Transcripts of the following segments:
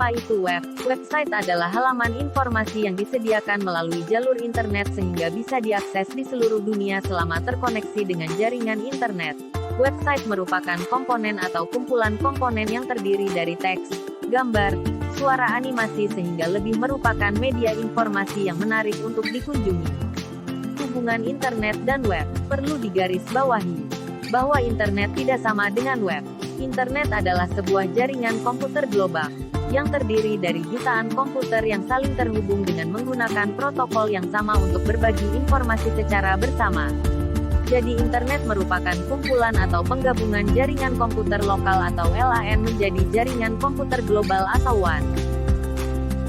Apa itu web? Website adalah halaman informasi yang disediakan melalui jalur internet sehingga bisa diakses di seluruh dunia selama terkoneksi dengan jaringan internet. Website merupakan komponen atau kumpulan komponen yang terdiri dari teks, gambar, suara, animasi sehingga lebih merupakan media informasi yang menarik untuk dikunjungi. Hubungan internet dan web. Perlu digarisbawahi bahwa internet tidak sama dengan web. Internet adalah sebuah jaringan komputer global yang terdiri dari jutaan komputer yang saling terhubung dengan menggunakan protokol yang sama untuk berbagi informasi secara bersama. Jadi internet merupakan kumpulan atau penggabungan jaringan komputer lokal atau LAN menjadi jaringan komputer global atau WAN.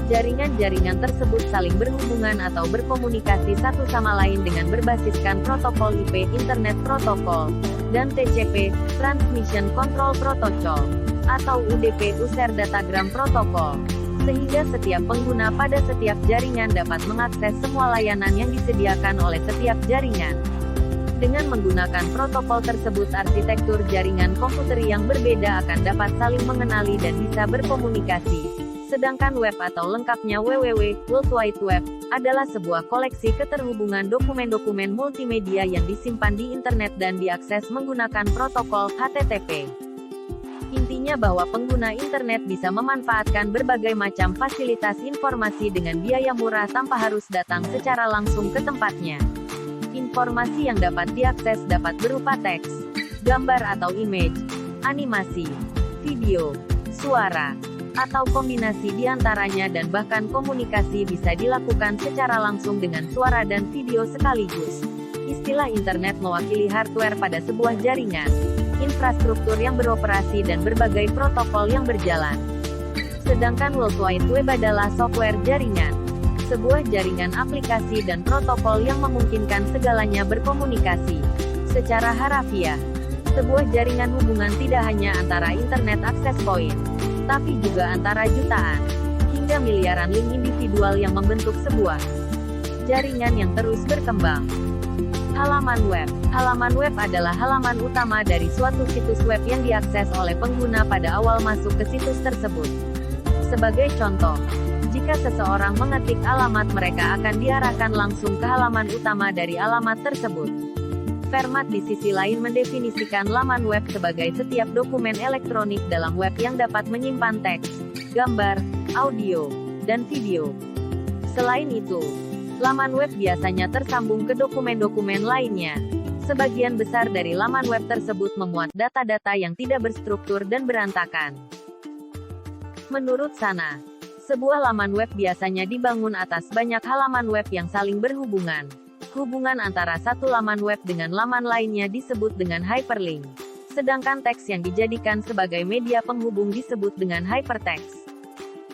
Jaringan-jaringan tersebut saling berhubungan atau berkomunikasi satu sama lain dengan berbasiskan protokol IP Internet Protocol, dan TCP, Transmission Control Protocol, atau UDP User Datagram Protocol. Sehingga setiap pengguna pada setiap jaringan dapat mengakses semua layanan yang disediakan oleh setiap jaringan. Dengan menggunakan protokol tersebut, arsitektur jaringan komputer yang berbeda akan dapat saling mengenali dan bisa berkomunikasi. Sedangkan web atau lengkapnya WWW, World Wide Web, adalah sebuah koleksi keterhubungan dokumen-dokumen multimedia yang disimpan di internet dan diakses menggunakan protokol HTTP. Intinya bahwa pengguna internet bisa memanfaatkan berbagai macam fasilitas informasi dengan biaya murah tanpa harus datang secara langsung ke tempatnya. Informasi yang dapat diakses dapat berupa teks, gambar atau image, animasi, video, suara, atau kombinasi di antaranya, dan bahkan komunikasi bisa dilakukan secara langsung dengan suara dan video sekaligus. Istilah internet mewakili hardware pada sebuah jaringan, infrastruktur yang beroperasi dan berbagai protokol yang berjalan. Sedangkan World Wide Web adalah software jaringan, sebuah jaringan aplikasi dan protokol yang memungkinkan segalanya berkomunikasi. Secara harafiah, sebuah jaringan hubungan tidak hanya antara internet access point, tapi juga antara jutaan, hingga miliaran link individual yang membentuk sebuah jaringan yang terus berkembang. Halaman web. Halaman web adalah halaman utama dari suatu situs web yang diakses oleh pengguna pada awal masuk ke situs tersebut. Sebagai contoh, jika seseorang mengetik alamat, mereka akan diarahkan langsung ke halaman utama dari alamat tersebut. Fermat di sisi lain mendefinisikan laman web sebagai setiap dokumen elektronik dalam web yang dapat menyimpan teks, gambar, audio, dan video. Selain itu, laman web biasanya tersambung ke dokumen-dokumen lainnya. Sebagian besar dari laman web tersebut memuat data-data yang tidak berstruktur dan berantakan. Menurut Sana, sebuah laman web biasanya dibangun atas banyak halaman web yang saling berhubungan. Hubungan antara satu laman web dengan laman lainnya disebut dengan hyperlink. Sedangkan teks yang dijadikan sebagai media penghubung disebut dengan hypertext.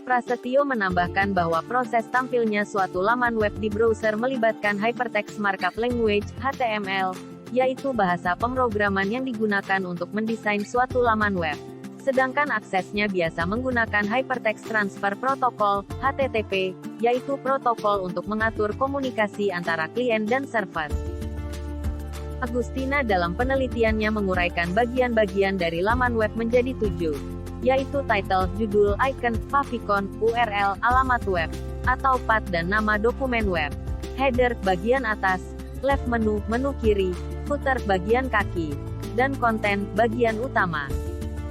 Prasetyo menambahkan bahwa proses tampilnya suatu laman web di browser melibatkan Hypertext Markup Language, HTML, yaitu bahasa pemrograman yang digunakan untuk mendesain suatu laman web. Sedangkan aksesnya biasa menggunakan Hypertext Transfer Protocol, HTTP, yaitu protokol untuk mengatur komunikasi antara klien dan server. Agustina dalam penelitiannya menguraikan bagian-bagian dari laman web menjadi 7, yaitu title, judul, icon, favicon, URL, alamat web, atau path dan nama dokumen web, header, bagian atas, left menu, menu kiri, footer, bagian kaki, dan konten, bagian utama.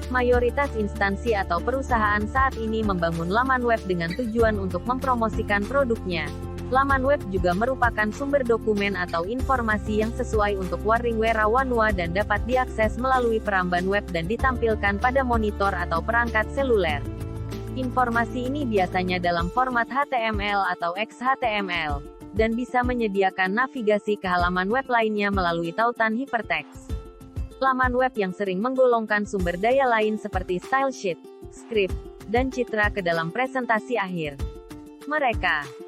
Mayoritas instansi atau perusahaan saat ini membangun laman web dengan tujuan untuk mempromosikan produknya. Laman web juga merupakan sumber dokumen atau informasi yang sesuai untuk warning warawanwa dan dapat diakses melalui peramban web dan ditampilkan pada monitor atau perangkat seluler. Informasi ini biasanya dalam format HTML atau XHTML, dan bisa menyediakan navigasi ke halaman web lainnya melalui tautan hypertext. Laman web yang sering menggolongkan sumber daya lain seperti style sheet, script, dan citra ke dalam presentasi akhir. Mereka.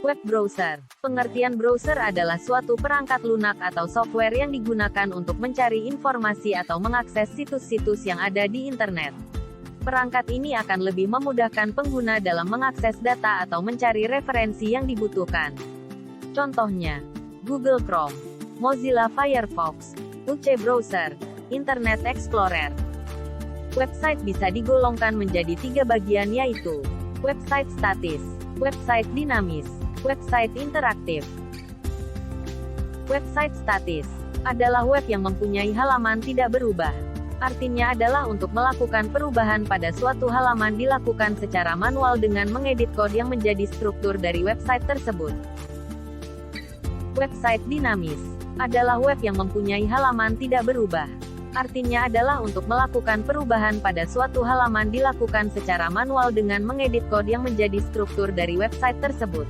Web browser. Pengertian browser adalah suatu perangkat lunak atau software yang digunakan untuk mencari informasi atau mengakses situs-situs yang ada di internet. Perangkat ini akan lebih memudahkan pengguna dalam mengakses data atau mencari referensi yang dibutuhkan. Contohnya, Google Chrome, Mozilla Firefox, UC Browser, Internet Explorer. Website bisa digolongkan menjadi 3 bagian, yaitu website statis, website dinamis, website interaktif. Website statis adalah web yang mempunyai halaman tidak berubah. Artinya adalah untuk melakukan perubahan pada suatu halaman dilakukan secara manual dengan mengedit kode yang menjadi struktur dari website tersebut. Website dinamis adalah web yang mempunyai halaman tidak berubah. Artinya adalah untuk melakukan perubahan pada suatu halaman dilakukan secara manual dengan mengedit kode yang menjadi struktur dari website tersebut.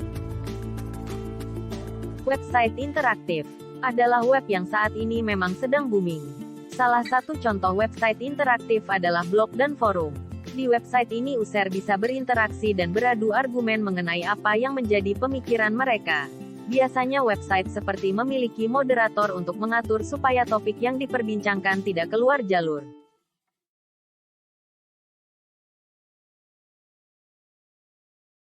Website interaktif adalah web yang saat ini memang sedang booming. Salah satu contoh website interaktif adalah blog dan forum. Di website ini user bisa berinteraksi dan beradu argumen mengenai apa yang menjadi pemikiran mereka. Biasanya website seperti memiliki moderator untuk mengatur supaya topik yang diperbincangkan tidak keluar jalur.